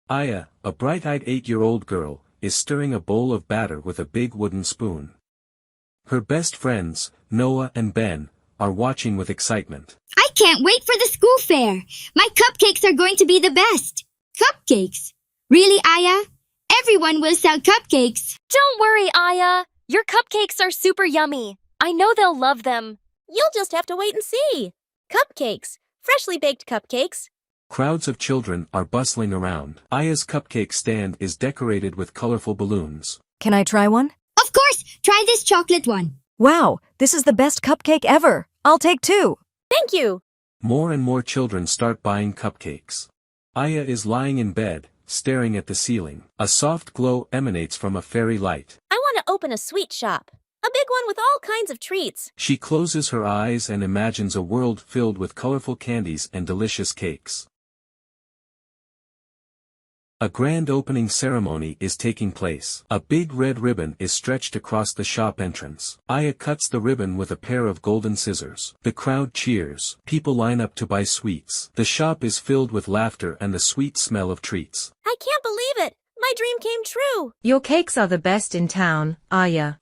Aya, a bright-eyed 8-year-old girl, is stirring a bowl of batter with a big wooden spoon. Her best friends, Noah and Ben, are watching with excitement. I can't wait for the school fair. My cupcakes are going to be the best. Cupcakes? Really, Aya? Everyone will sell cupcakes. Don't worry, Aya. Your cupcakes are super yummy. I know they'll love them. You'll just have to wait and see. Cupcakes. Freshly baked cupcakes. Crowds of children are bustling around. Aya's cupcake stand is decorated with colorful balloons. Can I try one? Of course, try this chocolate one. Wow, this is the best cupcake ever. I'll take 2. Thank you. More and more children start buying cupcakes. Aya is lying in bed, staring at the ceiling. A soft glow emanates from a fairy light. I want to open a sweet shop. A big one with all kinds of treats. She closes her eyes and imagines a world filled with colorful candies and delicious cakes. A grand opening ceremony is taking place. A big red ribbon is stretched across the shop entrance. Aya cuts the ribbon with a pair of golden scissors. The crowd cheers. People line up to buy sweets. The shop is filled with laughter and the sweet smell of treats. I can't believe it. My dream came true. Your cakes are the best in town, Aya.